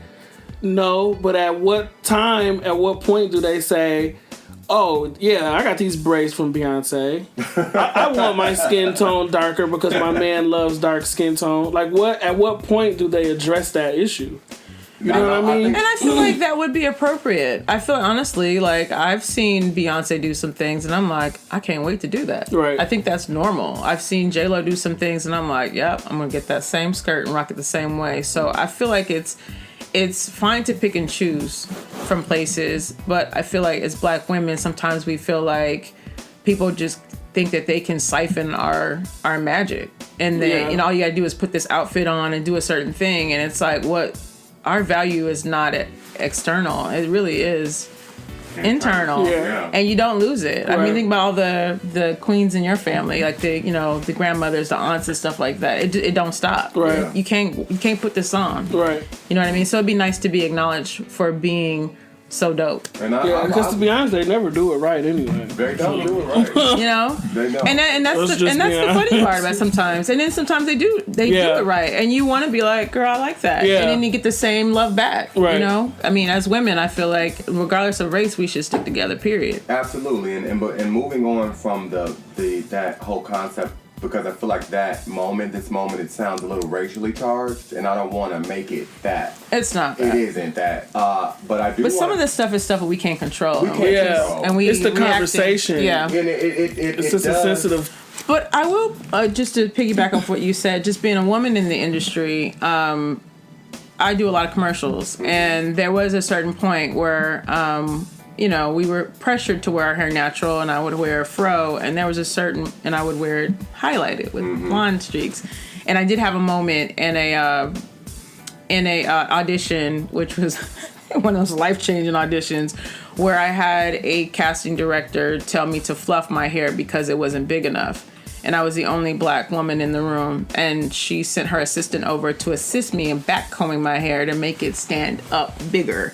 No. But at what point do they say, oh, yeah, I got these braids from Beyonce. I want my skin tone darker because my man loves dark skin tone. Like, at what point do they address that issue? You know what I mean? And I feel like that would be appropriate. I feel, honestly, like, I've seen Beyonce do some things, and I'm like, I can't wait to do that. Right. I think that's normal. I've seen J-Lo do some things, and I'm like, yep, I'm going to get that same skirt and rock it the same way. So I feel like it's fine to pick and choose from places, but I feel like as black women, sometimes we feel like people just think that they can siphon our magic. And then, all you gotta do is put this outfit on and do a certain thing. And it's like, what? Our value is not external. It really is internal. Yeah. And you don't lose it. Right. I mean, think about all the queens in your family, like the grandmothers, the aunts and stuff like that. It don't stop. Right. You can't put this on. Right. You know what I mean? So it'd be nice to be acknowledged for being so dope. Because to be honest, they never do it right anyway. They don't do it right. You know? They don't. And that's the funny part about it sometimes. And then sometimes they do it right. And you want to be like, girl, I like that. Yeah. And then you get the same love back. Right. You know? I mean, as women, I feel like regardless of race, we should stick together, period. Absolutely. And moving on from that whole concept, because I feel like this moment, it sounds a little racially charged, and I don't want to make it that. It's not that. It isn't that. But I do. But some of this stuff is stuff that we can't control. We can't control. And it's the conversation. Yeah. And it's just a sensitive. But I will, just to piggyback off what you said, just being a woman in the industry, I do a lot of commercials. And there was a certain point where, we were pressured to wear our hair natural, and I would wear a fro, and there was and I would wear it highlighted with blonde streaks. And I did have a moment in a audition, which was one of those life-changing auditions, where I had a casting director tell me to fluff my hair because it wasn't big enough. And I was the only black woman in the room, and she sent her assistant over to assist me in backcombing my hair to make it stand up bigger.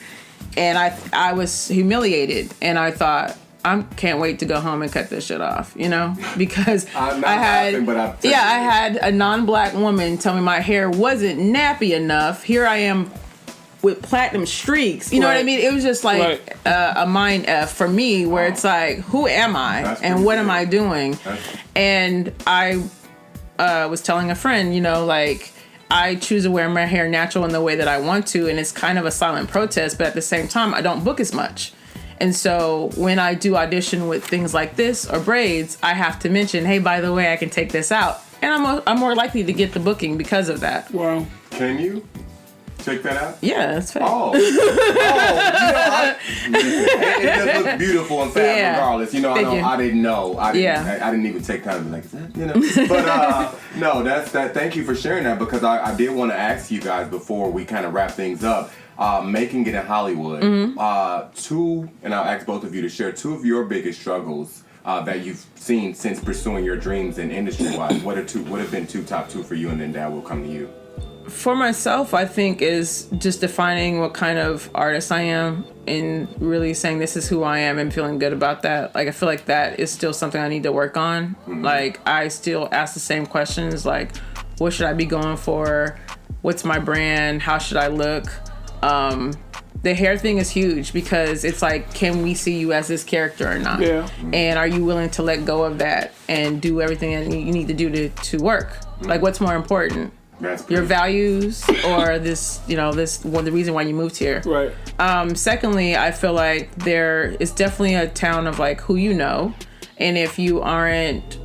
And I was humiliated, and I thought, I can't wait to go home and cut this shit off, because I had a non-black woman tell me my hair wasn't nappy enough. Here I am with platinum streaks. You know what I mean? It was just like a mind F for me, where it's like, who am I and what am I doing? And I was telling a friend, I choose to wear my hair natural in the way that I want to, and it's kind of a silent protest, but at the same time, I don't book as much. And so when I do audition with things like this or braids, I have to mention, hey, by the way, I can take this out. And I'm more likely to get the booking because of that. Wow. Can you take that out? Yeah, that's fake. It does look beautiful and fab regardless. I didn't know. I didn't even take time to be like, is that, But no, that's that. Thank you for sharing that, because I did want to ask you guys before we kind of wrap things up. Making it in Hollywood. And I'll ask both of you to share two of your biggest struggles that you've seen since pursuing your dreams in industry-wise. What have been top two for you, and then Dad will come to you. For myself, I think is just defining what kind of artist I am, and really saying this is who I am and feeling good about that. Like, I feel like that is still something I need to work on. Like, I still ask the same questions, like, what should I be going for? What's my brand? How should I look? The hair thing is huge, because it's like, can we see you as this character or not? Yeah. And are you willing to let go of that and do everything that you need to do to work? Like, what's more important? Your values or the reason why you moved here. Right. Secondly, I feel like there is definitely a town of like who you know, and if you aren't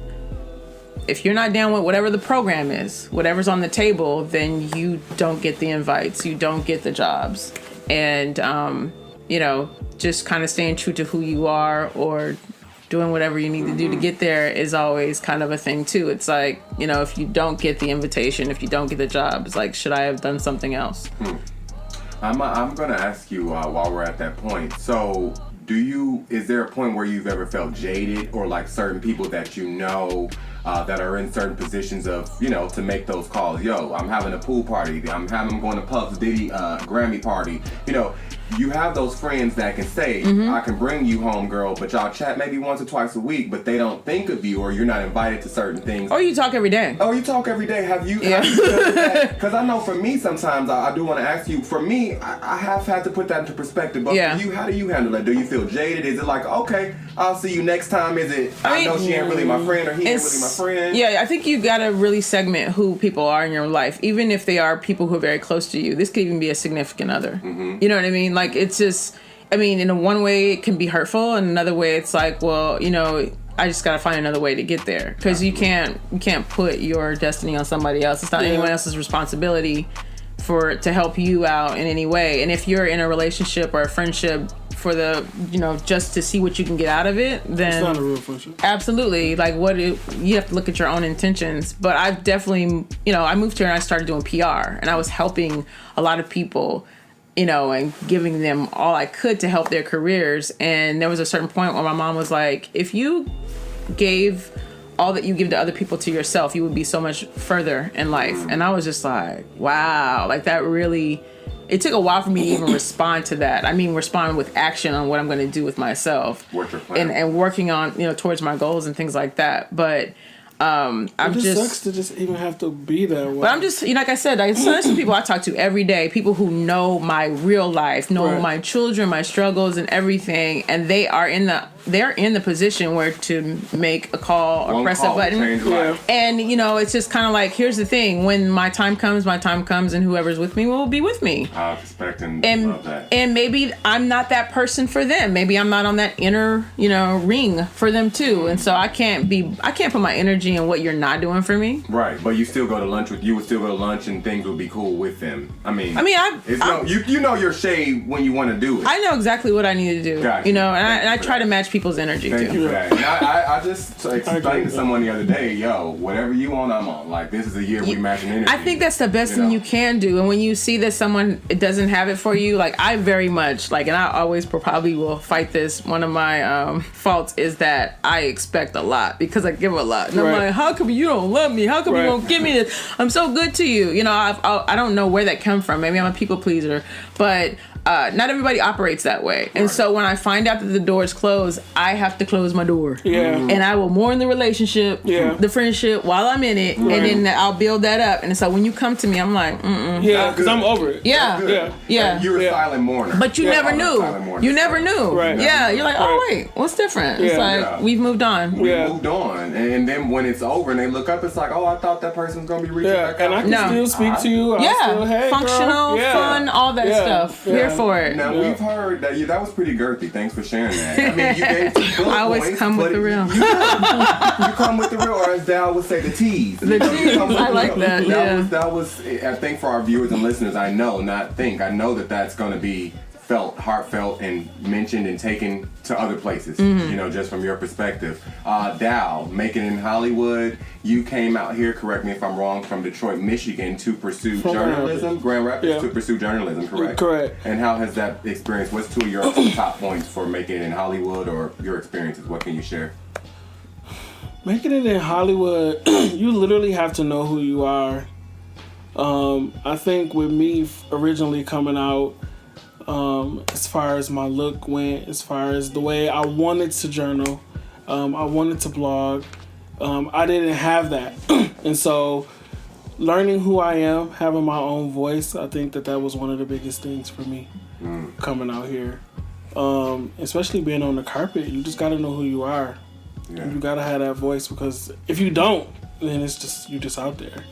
if you're not down with whatever the program is, whatever's on the table, then you don't get the invites, you don't get the jobs. And, you know, just kind of staying true to who you are or doing whatever you need to do to get there is always kind of a thing too. It's like, you know, if you don't get the invitation, if you don't get the job, it's like, should I have done something else? I'm going to ask you while we're at that point. So is there a point where you've ever felt jaded, or like certain people that you know that are in certain positions of, you know, to make those calls? Yo, I'm having a pool party. I'm going to Puff's Diddy Grammy party. You know, you have those friends that can say, I can bring you home, girl, but y'all chat maybe once or twice a week, but they don't think of you, or you're not invited to certain things. Or you talk every day. Oh, you talk every day. Have you? Because I know for me, sometimes I do want to ask you. For me, I have had to put that into perspective. But for you, how do you handle that? Do you feel jaded? Is it like, okay, I'll see you next time? Is it, I know she ain't really my friend, or he ain't really my friend? Yeah, I think you gotta really segment who people are in your life, even if they are people who are very close to you. This could even be a significant other. You know what I mean? Like, it's just, I mean, in a one way it can be hurtful, and another way it's like, well, you know, I just gotta find another way to get there, because you can't put your destiny on somebody else. It's not anyone else's responsibility to help you out in any way. And if you're in a relationship or a friendship for the, you know, just to see what you can get out of it, then it's not a real friendship. Absolutely. Like, you have to look at your own intentions. But I've definitely, you know, I moved here and I started doing PR, and I was helping a lot of people, you know, and giving them all I could to help their careers. And there was a certain point where my mom was like, if you gave all that you give to other people to yourself, you would be so much further in life. And I was just like, wow, like that really, it took a while for me to even respond to that. I mean, respond with action on what I'm going to do with myself. What's your plan? And working on, you know, towards my goals and things like that. But it just sucks to just even have to be that way. But I'm just, you know, like I said, there's some people I talk to every day, people who know my real life, know my children, my struggles and everything, and they're in the position where to make a call or press a button. And, you know, it's just kind of like, here's the thing, when my time comes, and whoever's with me will be with me. I was expecting love that. And maybe I'm not that person for them. Maybe I'm not on that inner, you know, ring for them too. And so I can't put my energy in what you're not doing for me. Right, but you would still go to lunch and things would be cool with them. You know your shade when you want to do it. I know exactly what I need to do. Gotcha. You know, and I try to match people's energy too. Thank you for that. And I just explained to someone the other day, yo, whatever you want, I'm on. Like, this is a year we matching energy. I think that's the best thing you can do. And when you see that someone doesn't have it for you, like, I very much, like, and I always probably will fight this. One of my faults is that I expect a lot because I give a lot. And I'm like, how come you don't love me? How come you won't give me this? I'm so good to you. You know, I don't know where that comes from. Maybe I'm a people pleaser, but not everybody operates that way. And so when I find out that the door is closed, I have to close my door. Yeah. And I will mourn the relationship, the friendship while I'm in it, and then I'll build that up. And so when you come to me, I'm like, yeah, because I'm over it. Yeah. You're a silent mourner. But you never knew. You never knew. Right. Yeah. You're like, oh wait, what's different? It's like we've moved on. We moved on, and then when it's over and they look up, it's like, oh, I thought that person's gonna be reaching back out. And I can still speak to you. Still, hey, functional, fun, all that stuff. Here for it. Now we've heard that that was pretty girthy. Thanks for sharing that. I mean, you gave 2 bullet I always points, come with the real. You come with the real, or as Dal would say, the tease. The tease. I like that. That was. I think for our viewers and listeners, I know that that's going to be felt, heartfelt, and mentioned and taken to other places, you know, just from your perspective. Dal, making it in Hollywood, you came out here, correct me if I'm wrong, from Detroit, Michigan to pursue journalism, Grand Rapids, to pursue journalism, correct? Correct. And how has that experience, what's 2 of your top points for making it in Hollywood, or your experiences? What can you share? Making it in Hollywood, you literally have to know who you are. I think with me originally coming out, as far as my look went, as far as the way I wanted to journal, I wanted to blog, I didn't have that. And so learning who I am, having my own voice, I think that was one of the biggest things for me coming out here. Especially being on the carpet, you just got to know who you are. Yeah. You got to have that voice, because if you don't, then you're just out there.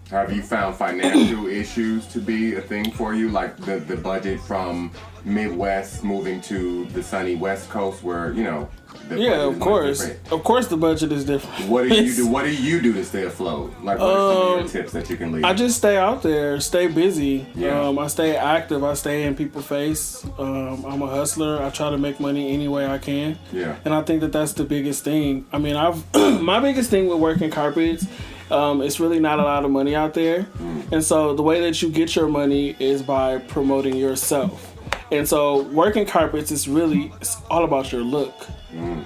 Have you found financial issues to be a thing for you? Like the budget from Midwest moving to the sunny West Coast, where, you know, Yeah, of course. Of course the budget is different. What do you do? What do you do to stay afloat? Like, what are some of your tips that you can leave? I just stay out there, stay busy. Yeah. I stay active. I stay in people's face. I'm a hustler. I try to make money any way I can. Yeah. And I think that that's the biggest thing. I mean, my biggest thing with working carpets, it's really not a lot of money out there. And so the way that you get your money is by promoting yourself. And so working carpets is really, it's all about your look.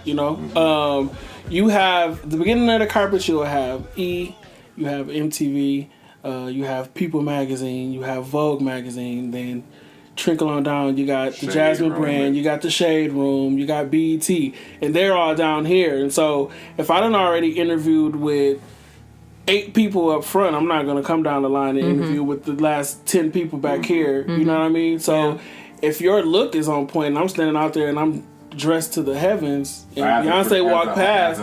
You know, you have the beginning of the carpet. You'll have E, you have MTV, you have People Magazine, you have Vogue Magazine. Then trickle on down, you got the Jasmine brand, you got the Shade Room, you got BET, and they're all down here. And so if I done already interviewed with 8 people up front, I'm not gonna come down the line and interview with the last 10 people back here. You know what I mean? So if your look is on point, and I'm standing out there and I'm dressed to the heavens, and Beyonce walked past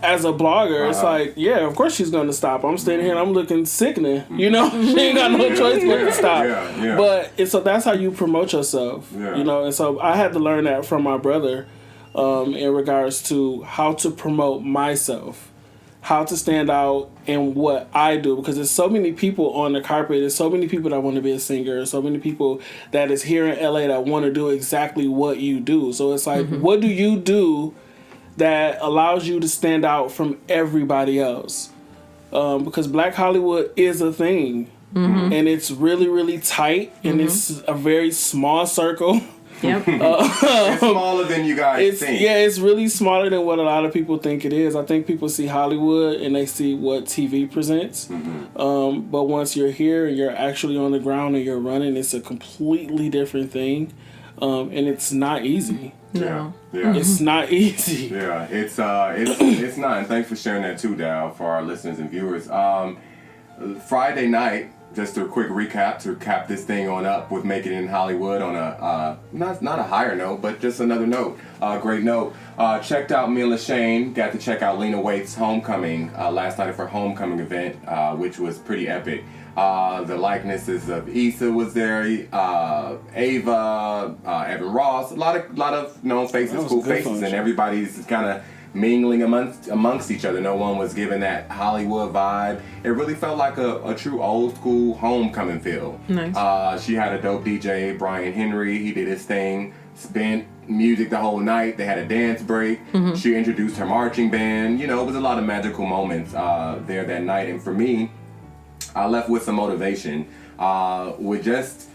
as a blogger, it's like, yeah, of course she's gonna stop. I'm standing here and I'm looking sickening. You know, she ain't got no choice but to stop. But so that's how you promote yourself. You know, and so I had to learn that from my brother in regards to how to promote myself. How to stand out in what I do, because there's so many people on the carpet. There's so many people that want to be a singer. So many people that is here in LA that want to do exactly what you do. So it's like, what do you do that allows you to stand out from everybody else? Because Black Hollywood is a thing, and it's really, really tight, and it's a very small circle. Yep. It's smaller than you guys think. Yeah, it's really smaller than what a lot of people think it is. I think people see Hollywood and they see what TV presents. But once you're here and you're actually on the ground and you're running, it's a completely different thing. And it's not easy. No. Yeah. It's not easy. Yeah, it's not. And thanks for sharing that too, Dow, for our listeners and viewers. Friday night, just a quick recap to cap this thing on up with making it in Hollywood on a not a higher note, but just another note, great note. Checked out me and LaShane, got to check out Lena Waithe's Homecoming last night for her Homecoming event, which was pretty epic. The likenesses of Issa was there, Ava, Evan Ross, a lot of known faces, cool faces, function. And everybody's kind of mingling amongst each other. No one was giving that Hollywood vibe. It really felt like a true old school homecoming feel. Nice. She had a dope DJ, Brian Henry. He did his thing, spent music the whole night. They had a dance break. She introduced her marching band. You know, it was a lot of magical moments there that night. And for me, I left with some motivation. With just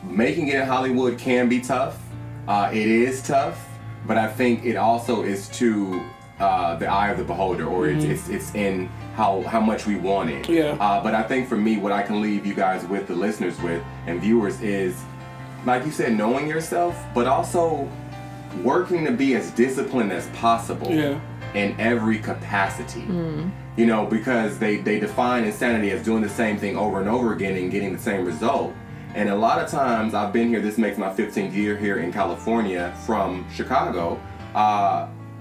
making it in Hollywood can be tough. It is tough, but I think it also is to the eye of the beholder, or it's in how much we want it. But I think for me, what I can leave you guys with, the listeners with, and viewers is, like you said, knowing yourself, but also working to be as disciplined as possible in every capacity. You know, because they define insanity as doing the same thing over and over again and getting the same result. And a lot of times, I've been here, this makes my 15th year here in California from Chicago,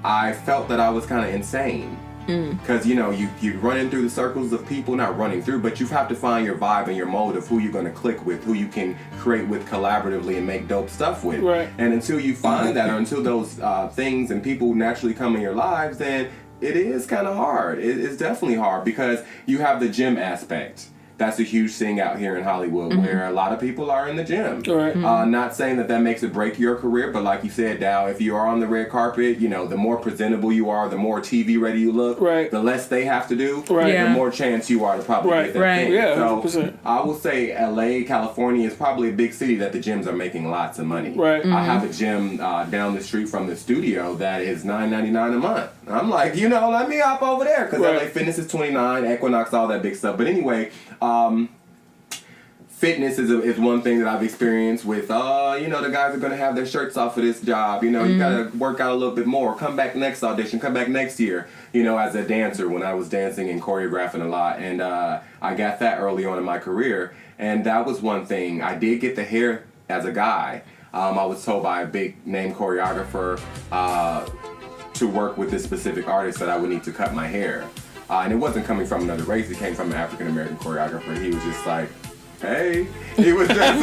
I felt that I was kind of insane. Because, you know, you're running through the circles of people, not running through, but you have to find your vibe and your mode of who you're going to click with, who you can create with collaboratively and make dope stuff with. And until you find that, or until those things and people naturally come in your lives, then it is kind of hard. It's definitely hard, because you have the gym aspect. That's a huge thing out here in Hollywood, where a lot of people are in the gym. Not saying that makes it break your career, but like you said, Dow, if you are on the red carpet, you know, the more presentable you are, the more TV ready you look, the less they have to do, the more chance you are to probably get that thing. So 100%. I will say LA, California is probably a big city that the gyms are making lots of money. I have a gym down the street from the studio that is $9.99 a month. I'm like, you know, let me hop over there, because LA Fitness is $29, Equinox, all that big stuff. But anyway, fitness is one thing that I've experienced with, you know, the guys are going to have their shirts off for this job. You know, you got to work out a little bit more. Come back next audition. Come back next year. You know, as a dancer, when I was dancing and choreographing a lot. And I got that early on in my career. And that was one thing. I did get the hair as a guy. I was told by a big name choreographer to work with this specific artist that I would need to cut my hair. And it wasn't coming from another race. It came from an African-American choreographer. He was just like, Hey, he was just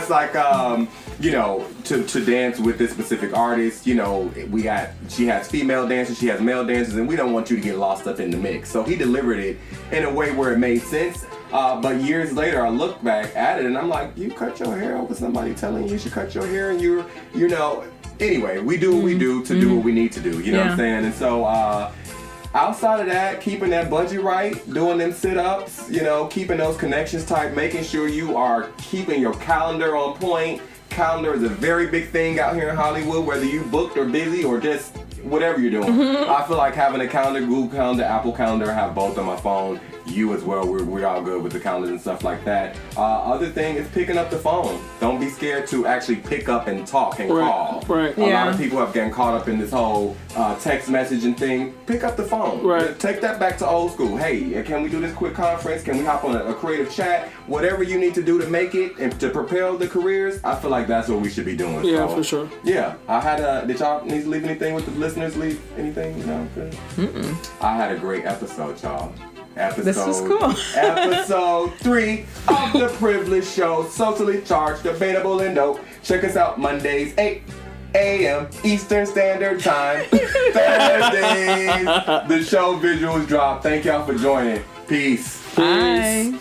like, you know, to dance with this specific artist. You know, she has female dancers, she has male dancers, and we don't want you to get lost up in the mix. So he delivered it in a way where it made sense. But years later, I look back at it and I'm like, you cut your hair over somebody telling you should cut your hair, and you know. Anyway, we do what we do to do what we need to do. You know what I'm saying? And so. Outside of that, keeping that budget right, doing them sit-ups, you know, keeping those connections tight, making sure you are keeping your calendar on point. Calendar is a very big thing out here in Hollywood, whether you booked or busy or just whatever you're doing. I feel like having a calendar, Google Calendar, Apple Calendar, I have both on my phone. You as well, we're all good with the calendars and stuff like that. Other thing is picking up the phone. Don't be scared to actually pick up and talk and call. Right. A lot of people have gotten caught up in this whole text messaging thing. Pick up the phone. Right. Take that back to old school. Hey, can we do this quick conference? Can we hop on a creative chat? Whatever you need to do to make it and to propel the careers, I feel like that's what we should be doing. Yeah, so, for sure. Yeah, I had did y'all need to leave anything with the listeners? Leave anything? No, good. I had a great episode, y'all. This is cool. Episode 3 of The Privilege Show. Socially charged, debatable, and dope. Check us out Mondays, 8 a.m. Eastern Standard Time. Thursdays, the show visuals drop. Thank y'all for joining. Peace. Bye.